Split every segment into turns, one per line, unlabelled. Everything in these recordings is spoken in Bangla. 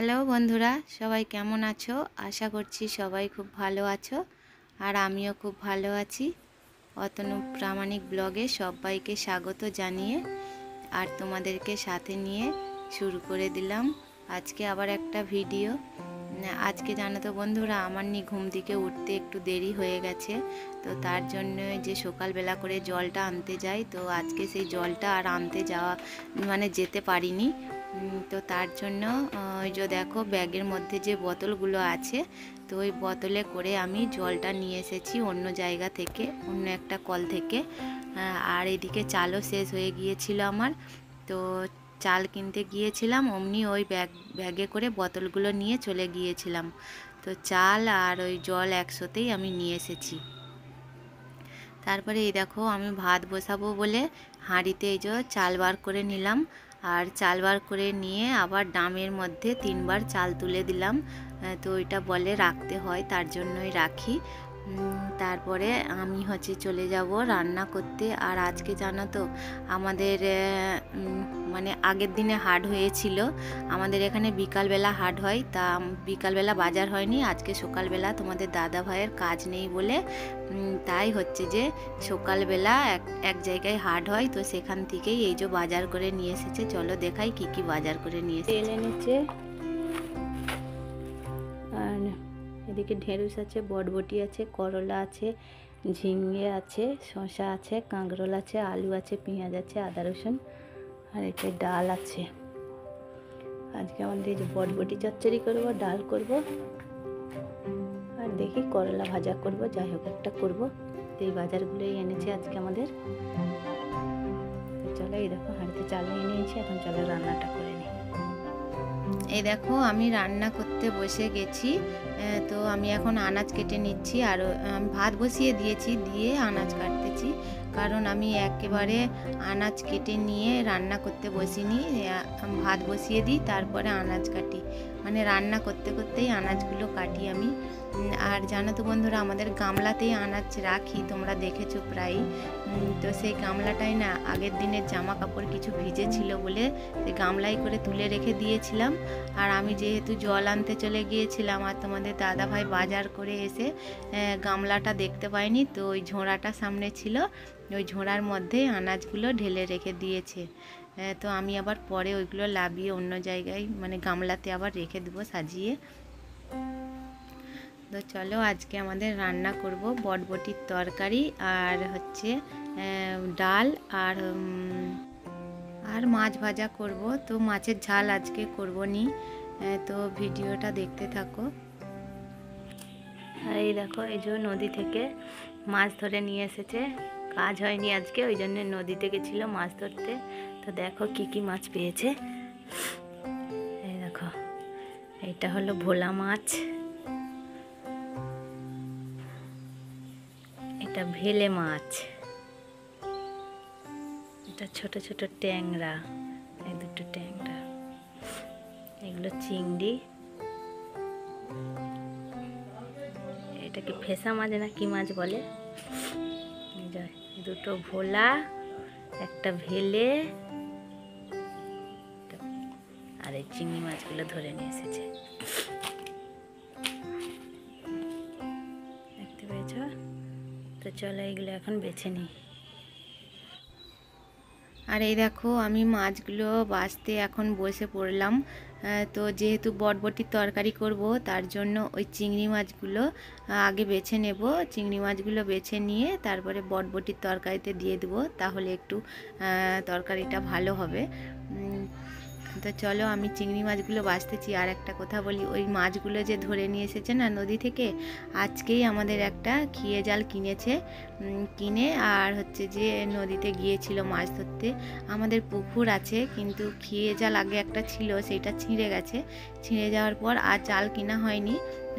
হ্যালো বন্ধুরা, সবাই কেমন আছো? আশা করছি সবাই খুব ভালো আছো। আর আমিও খুব ভালো আছি। অতনু প্রামাণিক ব্লগে সবাইকে স্বাগত জানিয়ে আর তোমাদেরকে সাথে নিয়ে শুরু করে দিলাম আজকে আবার একটা ভিডিও। আজকে জানো তো বন্ধুরা, আমার ঘুম থেকে উঠতে একটু দেরি হয়ে গেছে। তো তার জন্য যে সকালবেলা করে জলটা আনতে যাই, তো আজকে সেই জলটা আর আনতে যাওয়া যেতে পারিনি। তো তার জন্য ওই যে দেখো ব্যাগের মধ্যে যে বোতলগুলো আছে, তো ওই বোতলে করে আমি জলটা নিয়ে এসেছি অন্য জায়গা থেকে, অন্য একটা কল থেকে। আর এদিকে চালও শেষ হয়ে গিয়েছিল আমার। তো চাল কিনতে গিয়েছিলাম, অমনি ওই ব্যাগে করে বোতলগুলো নিয়ে চলে গিয়েছিলাম। তো চাল আর ওই জল একসাথেই আমি নিয়ে এসেছি। তারপরে এই দেখো আমি ভাত বসাবো বলে হাঁড়িতে এই যে চাল বার করে নিলাম। আর চাল বার করে নিয়ে আবার ডামের মধ্যে 3 বার চাল তুলে দিলাম। তো ওইটা বলে রাখতে হয়, তার জন্যই রাখি। তারপরে আমি চলে যাব রান্না করতে। আর আজকে জানো তো আমাদের আগের দিনে হাট হয়েছিল। আমাদের এখানে বিকালবেলা হাট হয়, তা বিকালবেলা বাজার হয়নি। আজকে সকালবেলা তোমাদের দাদা ভাইয়ের কাজ নেই বলে তাই যে সকালবেলা এক জায়গায় হাট হয়, তো সেখান থেকেই এই যে বাজার করে নিয়ে এসেছে। চলো দেখাই কি কি বাজার করে নিয়ে এসেছে।
তেল এনেছে, আর এদিকে ঢেঁড়স আছে, বটবটি আছে, করলা আছে, ঝিঙে আছে, শসা আছে, কাঁকরোল আছে, আলু আছে, পেঁয়াজ আছে, আদা রসুন, আর এতে ডাল আছে। আজকে আমাদের এই যে বটবটি চচ্চড়ি করব, ডাল করব, আর দেখি করলা ভাজা করব, যাই হোক একটা করব। এই বাজারগুলোই এনেছে আজকে আমাদের। চলো এই দেখো হাঁড়িতে চাল নিয়ে নিয়েছি, এখন চলো রান্নাটা করে নিই।
এই দেখো আমি রান্না করতে বসে গেছি। তো আমি এখন আনাজ কেটে নিচ্ছি, আর আমি ভাত বসিয়ে দিয়েছি, দিয়ে আনাজ কাটতেছি। কারণ আমি একেবারে আনাজ কেটে নিয়ে রান্না করতে বসিনি, ভাত বসিয়ে দিই তারপরে আনাজ কাটি। রান্না করতে করতেই আনাজগুলো কাটি আমি। আর জানো তো বন্ধুরা, আমাদের গামলাতেই আনাজ রাখি, তোমরা দেখেছো প্রায়ই। তো সেই গামলাটাই না আগের দিনের জামা কাপড় কিছু ভিজে ছিল বলে সেই গামলাই করে তুলে রেখে দিয়েছিলাম। আর আমি যেহেতু জল আনতে চলে গিয়েছিলাম, আর তোমাদের দাদা ভাই বাজার করে এসে গামলাটা দেখতে পাইনি, তো ওই ঝোড়াটা সামনে ছিল, ওই ঝোড়ার মধ্যে আনাজগুলো ঢেলে রেখে দিয়েছে। তো আমি আবার পরে ওইগুলো লাবিয়ে অন্য জায়গায় গামলাতে আবার রেখে দেবো সাজিয়ে। তো চলো আজকে আমাদের রান্না করব বটবটির তরকারি, আর ডাল, আর মাছ ভাজা করব। তো মাছের ঝাল আজকে করব নি। তো ভিডিওটা দেখতে থাকো।
আর এই দেখো এই যে নদী থেকে মাছ ধরে নিয়ে এসেছে। কাজ হয়নি আজকে, ওই জন্য নদীতে গেছিল মাছ ধরতে। তো দেখো কি কি মাছ পেয়েছে। এই দেখো এটা হলো ভোলা মাছ, এটা ভেলে মাছ, এটা ছোট ছোট ট্যাংরা, এই দুটো ট্যাংরা, এগুলো চিংড়ি, এটাকে ফেসা মাছ না কি মাছ বলে, দুটো ভোলা, একটা ভেলে, আর এই চিংড়ি মাছগুলো ধরে নিয়ে এসেছে। দেখতে পেয়েছ? তো চলো এগুলো এখন বেছে নিই।
আর এই দেখো আমি মাছগুলো বাছতে এখন বসে পড়লাম। তো যেহেতু বটবটির তরকারি করব, তার জন্য ওই চিংড়ি মাছগুলো আগে বেছে নেব। চিংড়ি মাছগুলো বেছে নিয়ে তারপরে বটবটির তরকারিতে দিয়ে দেবো, তাহলে একটু তরকারিটা ভালো হবে। তো চলো আমি চিংড়ি মাছগুলো বাছতেছি। আর একটা কথা বলি, ওই মাছগুলো যে ধরে নিয়ে এসেছে না নদী থেকে, আজকেই আমাদের একটা খিয়ে জাল কিনে আর যে নদীতে গিয়েছিল মাছ ধরতে। আমাদের পুকুর আছে, কিন্তু খিয়ে জাল আগে একটা ছিল, সেটা ছিঁড়ে গেছে। ছিঁড়ে যাওয়ার পর আর জাল কিনা হয়নি,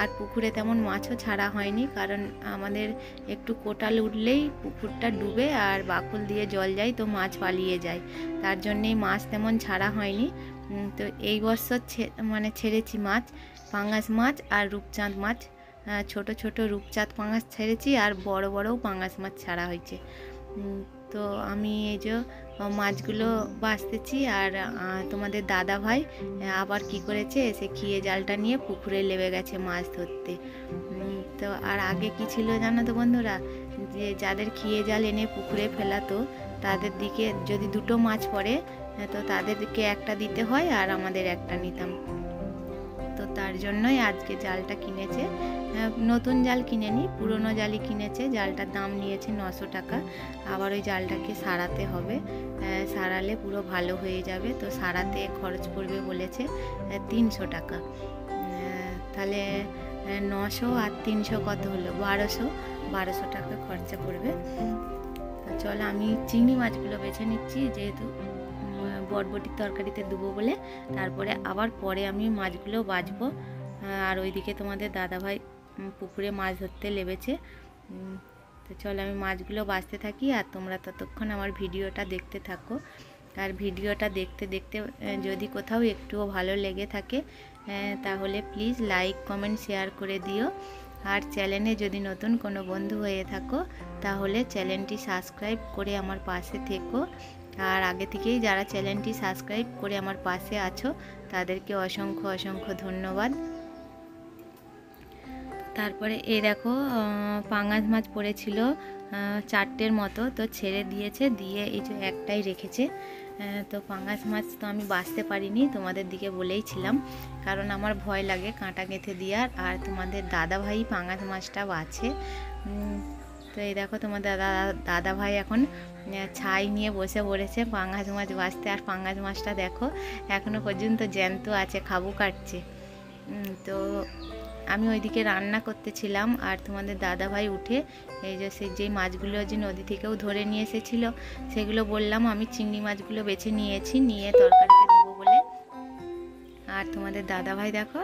আর পুকুরে তেমন মাছও ছাড়া হয়নি। কারণ আমাদের একটু কোটাল উঠলেই পুকুরটা ডুবে আর বাকুল দিয়ে জল যায়, তো মাছ পালিয়ে যায়। তার জন্যেই মাছ তেমন ছাড়া হয়নি। তো এই বছর ছেড়েছি মাছ, পাঙাশ মাছ আর রূপচাঁদ মাছ। ছোট ছোট রূপচাঁদ পাঙাশ ছেড়েছি, আর বড় বড়ও পাঙাশ মাছ ছাড়া হয়েছে। তো আমি এই যে মাছগুলো বাছতেছি। আর তোমাদের দাদা ভাই আবার কি করেছে, এসে খিয়ে জালটা নিয়ে পুকুরে লেবে গেছে মাছ ধরতে। তো আর আগে কি ছিল জানো তো বন্ধুরা, যে যাদের খিয়ে জাল এনে পুকুরে ফেলাতো তাদের দিকে যদি দুটো মাছ পড়ে তো তাদেরকে একটা দিতে হয় আর আমাদের একটা নিতাম। তো তার জন্যই আজকে জালটা কিনেছে। নতুন জাল কিনেনি, পুরনো জালই কিনেছে। জালটার দাম নিয়েছে 900 টাকা। আবার ওই জালটাকে সারাতে হবে, সারালে পুরো ভালো হয়ে যাবে। তো সারাতে খরচ পড়বে বলেছে 300 টাকা। তাহলে 900 আর 300 কত হলো, 1200 টাকা খরচা পড়বে। তো চলো আমি চিংড়ি মাছগুলো বেছে নিচ্ছি, যেহেতু বটবটির তরকারিতে দেবো বলে। তারপরে আবার পরে আমি মাছগুলো বাছবো। আর ওইদিকে তোমাদের দাদাভাই পুকুরে মাছ ধরতে লেবেছে। তো চলো আমি মাছগুলো বাছতে থাকি আর তোমরা ততক্ষণ আমার ভিডিওটা দেখতে থাকো। আর ভিডিওটা দেখতে দেখতে যদি কোথাও একটুও ভালো লেগে থাকে তাহলে প্লিজ লাইক কমেন্ট শেয়ার করে দিও। আর চ্যানেলে যদি নতুন কোনো বন্ধু হয়ে থাকো তাহলে চ্যানেলটি সাবস্ক্রাইব করে আমার পাশে থেকো। আর আগে থেকেই যারা চ্যানেলটি সাবস্ক্রাইব করে আমার পাশে আছো তাদেরকে অসংখ্য অসংখ্য ধন্যবাদ। তারপরে এই দেখো পাঙাশ মাছ পড়েছিল 4টের মতো, তো ছেড়ে দিয়েছে, দিয়ে এই যে একটাই রেখেছে। তো পাঙাশ মাছ তো আমি বাছতে পারিনি, তোমাদের দিকে বলেইছিলাম, কারণ আমার ভয় লাগে কাঁটা গেঁথে দেওয়ার। আর তোমাদের দাদা ভাই পাঙাশ মাছটা বাছে। তো এই দেখো তোমার দাদা ভাই এখন ছাই নিয়ে বসে পড়েছে পাঙাশ মাছ বাছতে। আর পাঙাশ মাছটা দেখো এখনো পর্যন্ত জ্যান্ত আছে, খাবু কাটছে। তো আমি ওইদিকে রান্না করতেছিলাম আর তোমাদের দাদা ভাই উঠে এই যে যেই মাছগুলো যে নদী থেকেও ধরে নিয়ে এসেছিলো সেগুলো বললাম আমি চিংড়ি মাছগুলো বেছে নিয়েছি, নিয়ে তরকারিতে দেবো বলে। আর তোমাদের দাদা ভাই দেখো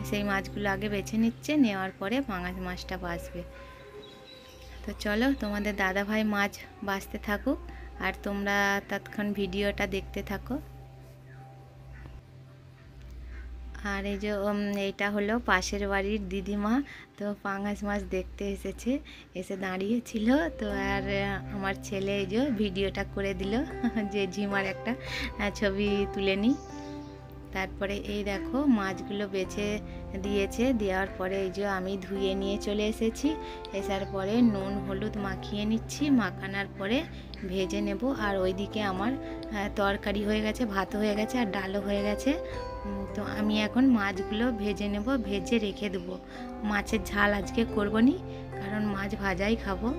সেই মাছগুলো আগে বেছে নিচ্ছে, নেওয়ার পরে পাঙাশ মাছটা বাছবে। তো চলো তোমাদের দাদা ভাই মাছ বাছতে থাকুক আর তোমরা তৎক্ষণ ভিডিওটা দেখতে থাকো। আর এই যে এইটা হলো পাশের বাড়ির দিদিমা, তো পাঙাশ মাছ দেখতে এসেছে, এসে দাঁড়িয়েছিল। তো আর আমার ছেলে এই যে ভিডিওটা করে দিল যে ঝিমার একটা ছবি তুলে নিই। তারপরে এই দেখো মাছগুলো বেছে দিয়েছে, দেওয়ার পরে এই যে আমি ধুয়ে নিয়ে চলে এসেছি। এসার পরে নুন হলুদ মাখিয়ে নিচ্ছি, মাখানোর পরে ভেজে নেব। আর ওইদিকে আমার তরকারি হয়ে গেছে, ভাত হয়ে গেছে আর ডালও হয়ে গেছে। তো আমি এখন মাছগুলো ভেজে নেব, ভেজে রেখে দেবো। মাছের ঝাল আজকে করবো নি, কারণ মাছ ভাজাই খাবো।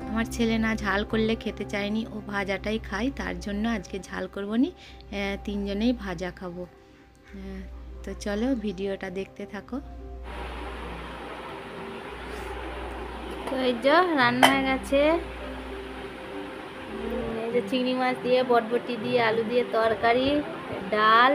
আমার ছেলে না ঝাল করলে খেতে চায়নি, ও ভাজাটাই খায়, তার জন্য আজকে ঝাল করবো নি, 3জনেই ভাজা খাবো। তো চলো ভিডিওটা দেখতে থাকো। তো এই যে রান্না হয়ে গেছে, এই যে চিংড়ি মাছ দিয়ে বটবটি দিয়ে আলু দিয়ে তরকারি, ডাল,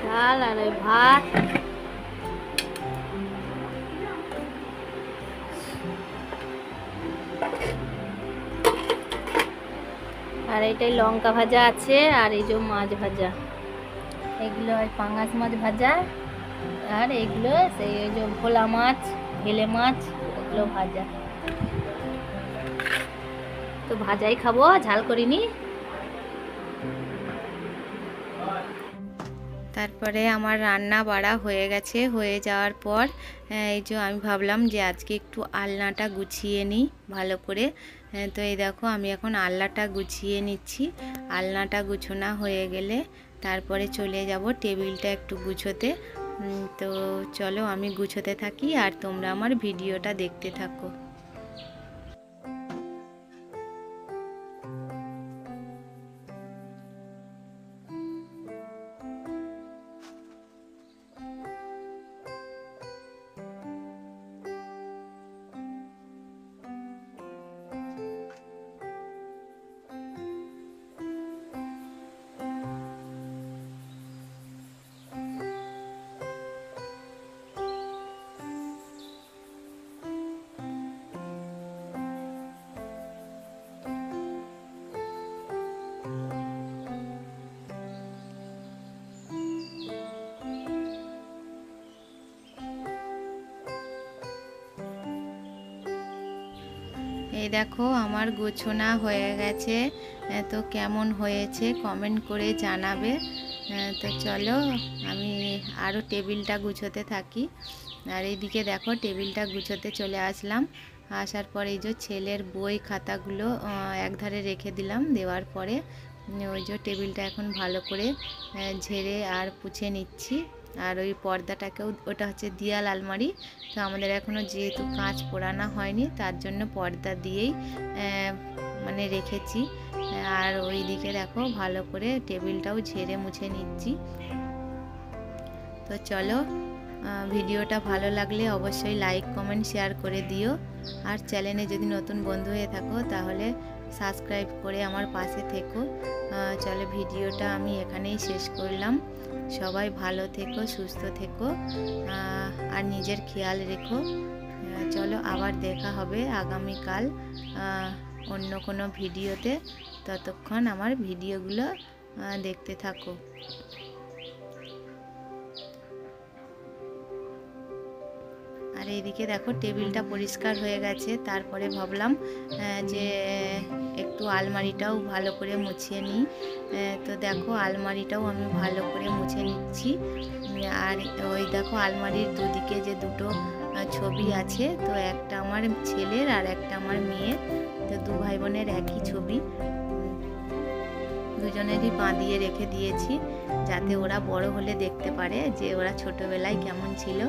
ডাল আর ওই ভাত। আর এটাই লঙ্কা ভাজা আছে, আর এই যে মাছ ভাজা, এগুলো ওই পাঙাশ মাছ ভাজা। আর এগুলো সেই ওই যে ভোলা মাছ, ভেলে মাছ, ওগুলো ভাজা। তো ভাজাই খাবো, ঝাল করিনি। তারপরে আমার রান্না বাড়া হয়ে গেছে, হয়ে যাওয়ার পর এই যে আমি ভাবলাম যে আজকে একটু আলনাটা গুছিয়ে নিই ভালো করে। তো এই দেখো আমি এখন আলনাটা গুছিয়ে নিচ্ছি। আলনাটা গুছোনা হয়ে গেলে তারপরে চলে যাব টেবিলটা একটু গুছোতে। তো চলো আমি গুছোতে থাকি আর তোমরা আমার ভিডিওটা দেখতে থাকো। এই দেখো আমার গোছনা হয়ে গেছে। তো কেমন হয়েছে কমেন্ট করে জানাবে। তো চলো আমি আরও টেবিলটা গুছোতে থাকি। আর এইদিকে দেখো টেবিলটা গুছোতে চলে আসলাম। আসার পরে এই যে ছেলের বই খাতাগুলো একধারে রেখে দিলাম। দেওয়ার পরে ওই যে টেবিলটা এখন ভালো করে ঝেড়ে আর পুছে নিচ্ছি। আর ওই পর্দাটাকেও, ওটা হচ্ছে দেয়াল আলমারি, তো আমাদের এখনও যেহেতু কাঁচ পোড়ানো হয়নি তার জন্য পর্দা দিয়েই মানে রেখেছি। আর ওই দিকে দেখো ভালো করে টেবিলটাও ঝেড়ে মুছে নিচ্ছি। তো চলো ভিডিওটা ভালো লাগলে অবশ্যই লাইক কমেন্ট শেয়ার করে দিও। আর চ্যানেলে যদি নতুন বন্ধু হয়ে থাকো তাহলে সাবস্ক্রাইব করে আমার পাশে থেকো। চলো ভিডিওটা আমি এখানেই শেষ করলাম। সবাই ভালো থেকো, সুস্থ থেকো, আর নিজের খেয়াল রেখো। চলো আবার দেখা হবে আগামীকাল অন্য কোনো ভিডিওতে। ততক্ষণ আমার ভিডিওগুলো দেখতে থাকো। আর এইদিকে দেখো টেবিলটা পরিষ্কার হয়ে গেছে। তারপরে ভাবলাম যে একটু আলমারিটাও ভালো করে মুছিয়ে নিই। তো দেখো আলমারিটাও আমি ভালো করে মুছে নিচ্ছি। আর ওই দেখো আলমারির দুদিকে যে দুটো ছবি আছে, তো একটা আমার ছেলের আর একটা আমার মেয়ের। তো দু ভাই বোনের একই ছবি, দুজনেরই বাঁধিয়ে রেখে দিয়েছি যাতে ওরা বড় হলে দেখতে পারে যে ওরা ছোটবেলায় কেমন ছিল।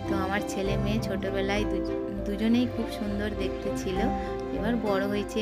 তো আমার ছেলে মেয়ে ছোটবেলায় দুজনেই খুব সুন্দর দেখতে ছিল। এবার বড় হয়েছে